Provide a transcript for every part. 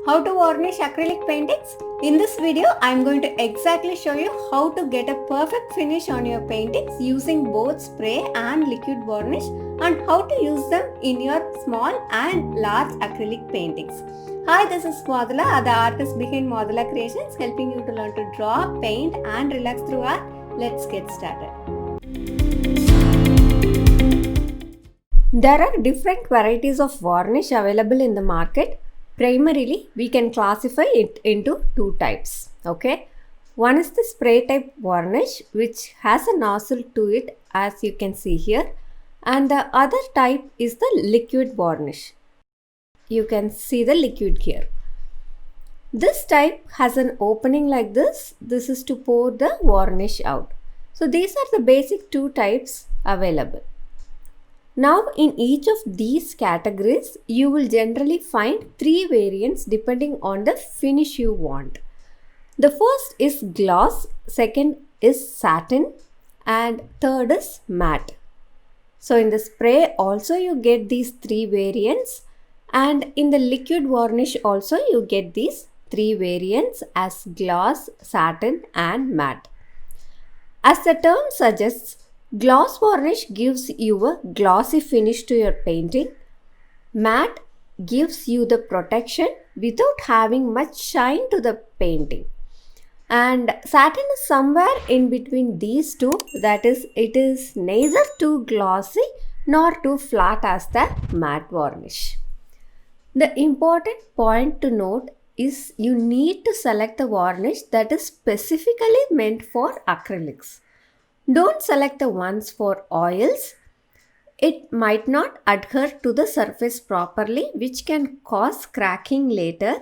How to varnish acrylic paintings? In this video, I am going to exactly show you how to get a perfect finish on your paintings using both spray and liquid varnish and how to use them in your small and large acrylic paintings. Hi, this is Madhula, the artist behind Madhula Creations, helping you to learn to draw, paint and relax through art. Let's get started. There are different varieties of varnish available in the market. Primarily, we can classify it into two types. Okay, one is the spray type varnish, which has a nozzle to it, as you can see here, and the other type is the liquid varnish. You can see the liquid here. This type has an opening like this. This is to pour the varnish out. So these are the basic two types available. Now, in each of these categories, you will generally find three variants depending on the finish you want. The first is gloss, second is satin, and third is matte. So, in the spray also you get these three variants, and in the liquid varnish also you get these three variants as gloss, satin, and matte. As the term suggests, gloss varnish gives you a glossy finish to your painting. Matte gives you the protection without having much shine to the painting. And satin is somewhere in between these two, that is, it is neither too glossy nor too flat as the matte varnish. The important point to note is you need to select the varnish that is specifically meant for acrylics. Don't select the ones for oils. It might not adhere to the surface properly, which can cause cracking later.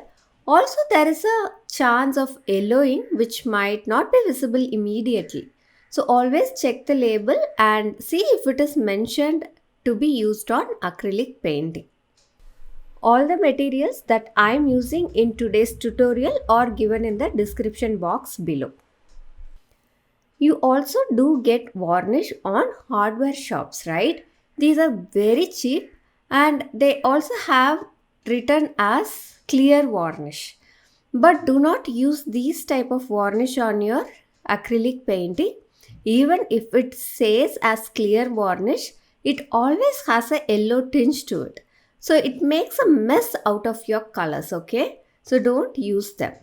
Also, there is a chance of yellowing, which might not be visible immediately. So, always check the label and see if it is mentioned to be used on acrylic painting. All the materials that I am using in today's tutorial are given in the description box below. You also do get varnish on hardware shops, right? These are very cheap and they also have written as clear varnish. But do not use these type of varnish on your acrylic painting. Even if it says as clear varnish, it always has a yellow tinge to it. So it makes a mess out of your colors, okay? So don't use them.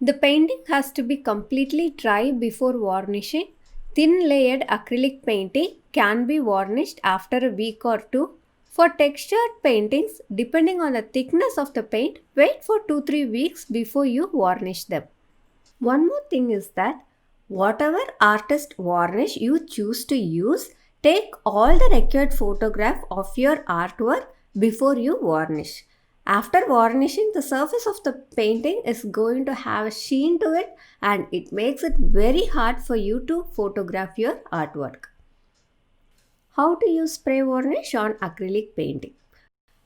The painting has to be completely dry before varnishing. Thin layered acrylic painting can be varnished after a week or two. For textured paintings, depending on the thickness of the paint, wait for 2-3 weeks before you varnish them. One more thing is that whatever artist varnish you choose to use, take all the required photograph of your artwork before you varnish. After varnishing, the surface of the painting is going to have a sheen to it and it makes it very hard for you to photograph your artwork. How to use spray varnish on acrylic painting?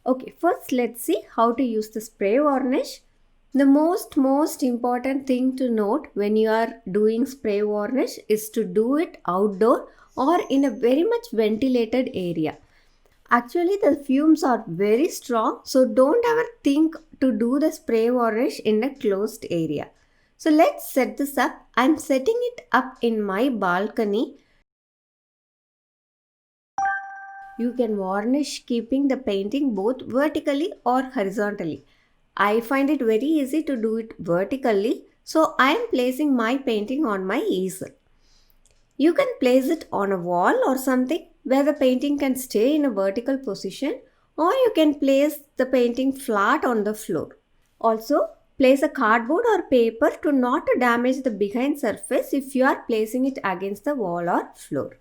Okay, first let's see how to use the spray varnish. The most important thing to note when you are doing spray varnish is to do it outdoor or in a very much ventilated area. Actually, the fumes are very strong, so don't ever think to do the spray varnish in a closed area. So let's set this up. I'm setting it up in my balcony. You can varnish keeping the painting both vertically or horizontally. I find it very easy to do it vertically, so I am placing my painting on my easel. You can place it on a wall or something where the painting can stay in a vertical position, or you can place the painting flat on the floor. Also, place a cardboard or paper to not damage the behind surface if you are placing it against the wall or floor.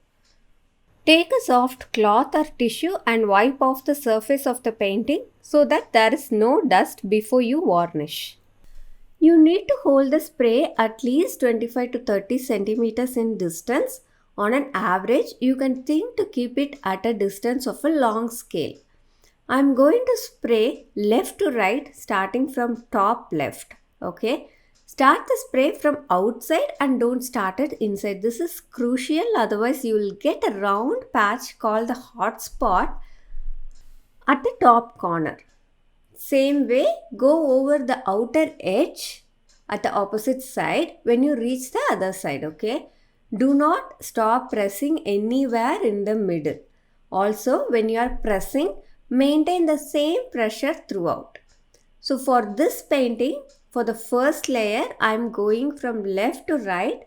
Take a soft cloth or tissue and wipe off the surface of the painting so that there is no dust before you varnish. You need to hold the spray at least 25 to 30 centimeters in distance. On an average, you can think to keep it at a distance of a long scale. I am going to spray left to right starting from top left. Okay. Start the spray from outside and don't start it inside. This is crucial, otherwise you will get a round patch called the hot spot at the top corner. same way, go over the outer edge at the opposite side when you reach the other side, okay? Do not stop pressing anywhere in the middle. Also, when you are pressing, maintain the same pressure throughout. So for this painting, for the first layer, I am going from left to right.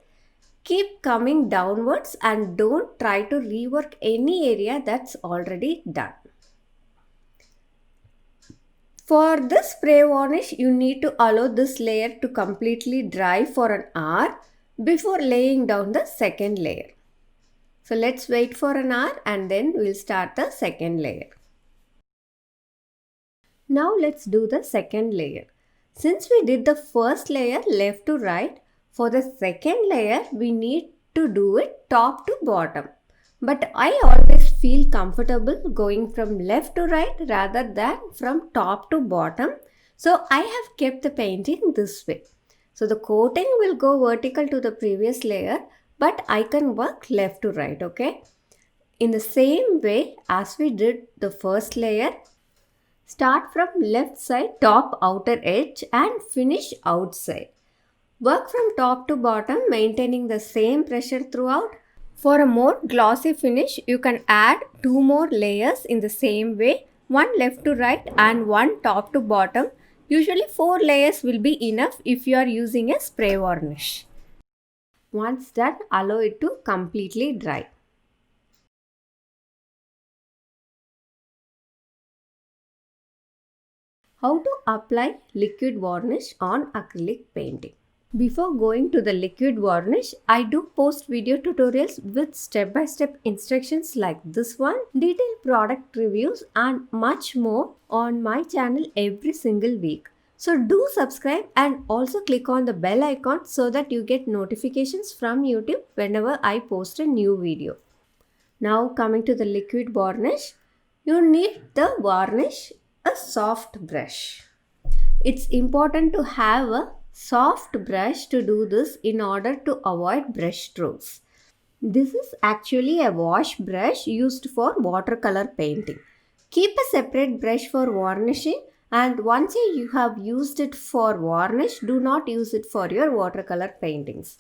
Keep coming downwards and don't try to rework any area that's already done. For this spray varnish, you need to allow this layer to completely dry for an hour before laying down the second layer. So let's wait for an hour and then we'll start the second layer. Now let's do the second layer. Since we did the first layer left to right, for the second layer we need to do it top to bottom. But I always feel comfortable going from left to right rather than from top to bottom. So I have kept the painting this way. So the coating will go vertical to the previous layer, but I can work left to right, okay? In the same way as we did the first layer, start from left side top outer edge and finish outside. Work from top to bottom, maintaining the same pressure throughout. For a more glossy finish, you can add 2 more layers in the same way, one left to right and one top to bottom. Usually 4 layers will be enough if you are using a spray varnish. Once done, allow it to completely dry. How to apply liquid varnish on acrylic painting. Before going to the liquid varnish, I do post video tutorials with step-by-step instructions like this one, detailed product reviews and much more on my channel every single week. So do subscribe and also click on the bell icon so that you get notifications from YouTube whenever I post a new video. Now coming to the liquid varnish, you need the varnish, a soft brush. It's important to have a soft brush to do this in order to avoid brush strokes. This is actually a wash brush used for watercolor painting. Keep a separate brush for varnishing, and once you have used it for varnish, do not use it for your watercolor paintings.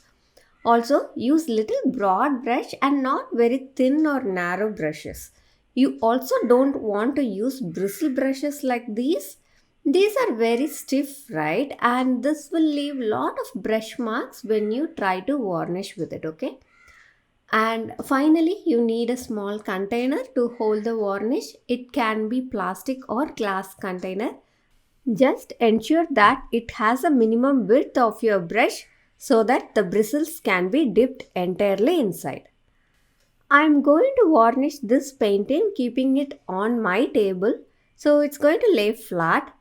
Also, use little broad brush and not very thin or narrow brushes. You also don't want to use bristle brushes like these. These are very stiff, right? And this will leave lot of brush marks when you try to varnish with it, okay? And finally, you need a small container to hold the varnish. It can be plastic or glass container. Just ensure that it has a minimum width of your brush so that the bristles can be dipped entirely inside. I am going to varnish this painting keeping it on my table, so it's going to lay flat.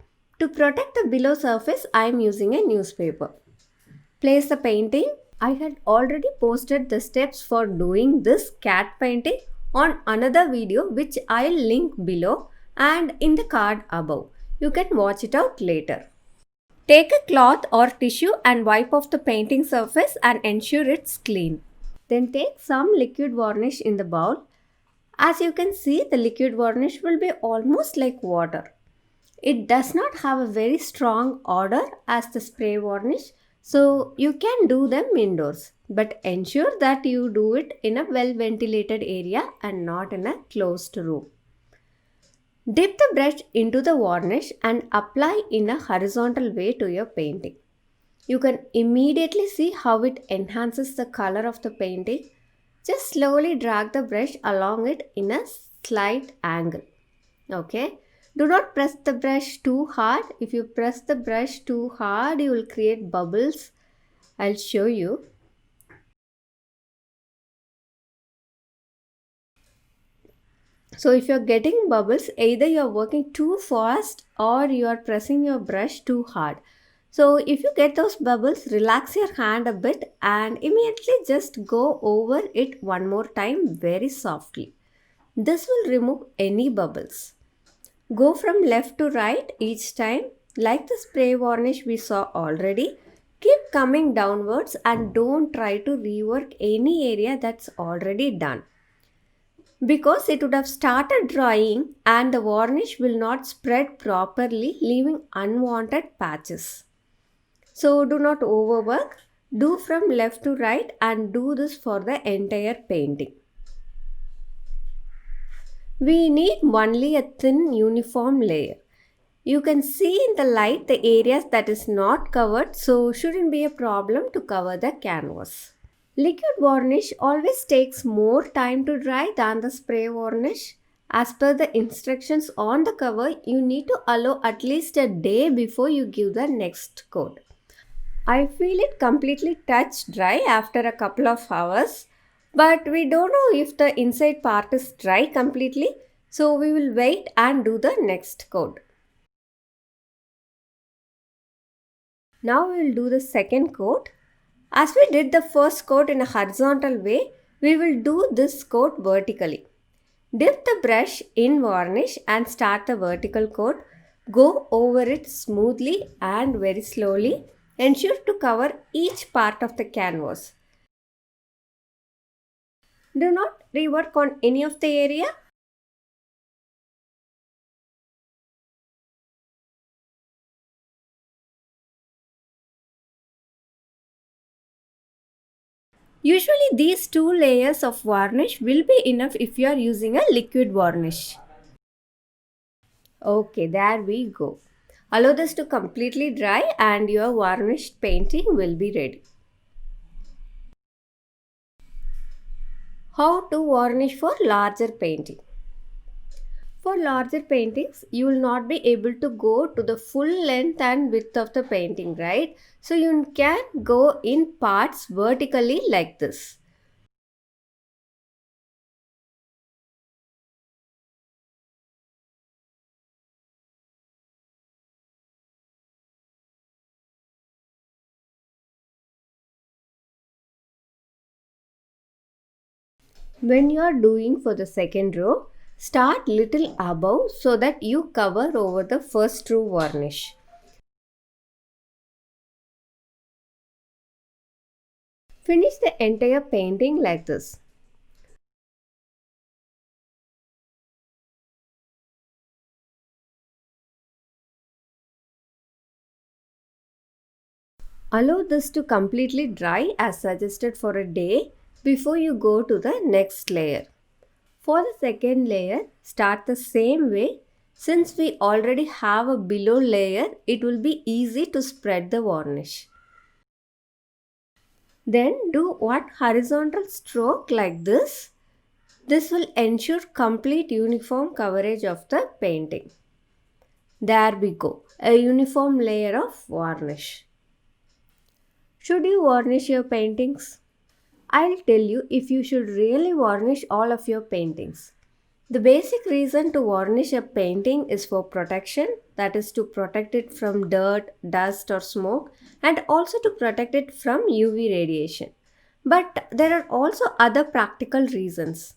To protect the below surface, I am using a newspaper. Place the painting. I had already posted the steps for doing this cat painting on another video which I'll link below and in the card above. You can watch it out later. Take a cloth or tissue and wipe off the painting surface and ensure it's clean. Then take some liquid varnish in the bowl. As you can see, the liquid varnish will be almost like water. It does not have a very strong odor as the spray varnish, so you can do them indoors. But ensure that you do it in a well ventilated area and not in a closed room. Dip the brush into the varnish and apply in a horizontal way to your painting. You can immediately see how it enhances the color of the painting. Just slowly drag the brush along it in a slight angle. Okay. Do not press the brush too hard. If you press the brush too hard, you will create bubbles. I'll show you. So if you're getting bubbles, either you're working too fast or you are pressing your brush too hard. So if you get those bubbles, relax your hand a bit and immediately just go over it one more time very softly. This will remove any bubbles. Go from left to right each time. Like the spray varnish we saw already, keep coming downwards and don't try to rework any area that's already done. because it would have started drying and the varnish will not spread properly, leaving unwanted patches. So do not overwork. Do from left to right and do this for the entire painting. We need only a thin uniform layer. You can see in the light the areas that is not covered, so shouldn't be a problem to cover the canvas. Liquid varnish always takes more time to dry than the spray varnish. As per the instructions on the cover, you need to allow at least a day before you give the next coat. I feel it completely touch dry after a couple of hours, but we don't know if the inside part is dry completely, so we will wait and do the next coat. Now we will do the second coat. As we did the first coat in a horizontal way, we will do this coat vertically. Dip the brush in varnish and start the vertical coat. Go over it smoothly and very slowly. Ensure to cover each part of the canvas. Do not rework on any of the area. Usually these two layers of varnish will be enough if you are using a liquid varnish. Okay, there we go. Allow this to completely dry and your varnished painting will be ready. How to varnish for larger painting? For larger paintings, you will not be able to go to the full length and width of the painting, right? So you can go in parts vertically like this. When you are doing for the second row, start little above so that you cover over the first row varnish. Finish the entire painting like this. Allow this to completely dry as suggested for a day before you go to the next layer. For the second layer, start the same way. Since we already have a below layer, it will be easy to spread the varnish. Then do one horizontal stroke like this. This will ensure complete uniform coverage of the painting. There we go, a uniform layer of varnish. Should you varnish your paintings? I'll tell you if you should really varnish all of your paintings. The basic reason to varnish a painting is for protection, that is to protect it from dirt, dust or smoke, and also to protect it from UV radiation. But there are also other practical reasons.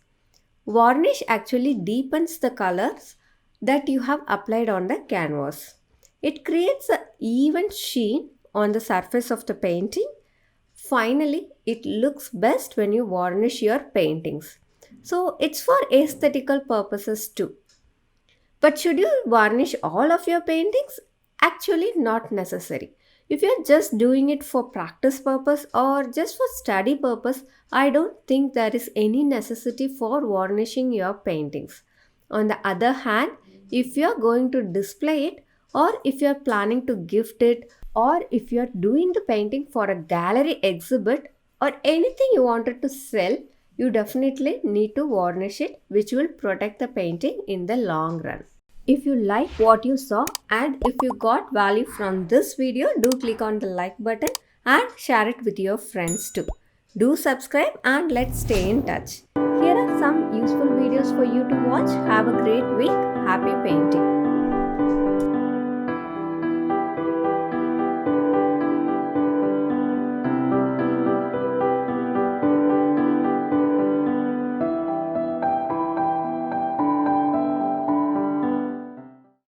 Varnish actually deepens the colors that you have applied on the canvas. It creates an even sheen on the surface of the painting. Finally, it looks best when you varnish your paintings. So it's for aesthetical purposes too. But should you varnish all of your paintings? Actually, not necessary. If you're just doing it for practice purpose or just for study purpose, I don't think there is any necessity for varnishing your paintings. On the other hand, if you're going to display it or if you're planning to gift it or if you're doing the painting for a gallery exhibit or anything you wanted to sell, you definitely need to varnish it, which will protect the painting in the long run. If you like what you saw and if you got value from this video, do click on the like button and share it with your friends too. Do subscribe and let's stay in touch. Here are some useful videos for you to watch. Have a great week. Happy painting.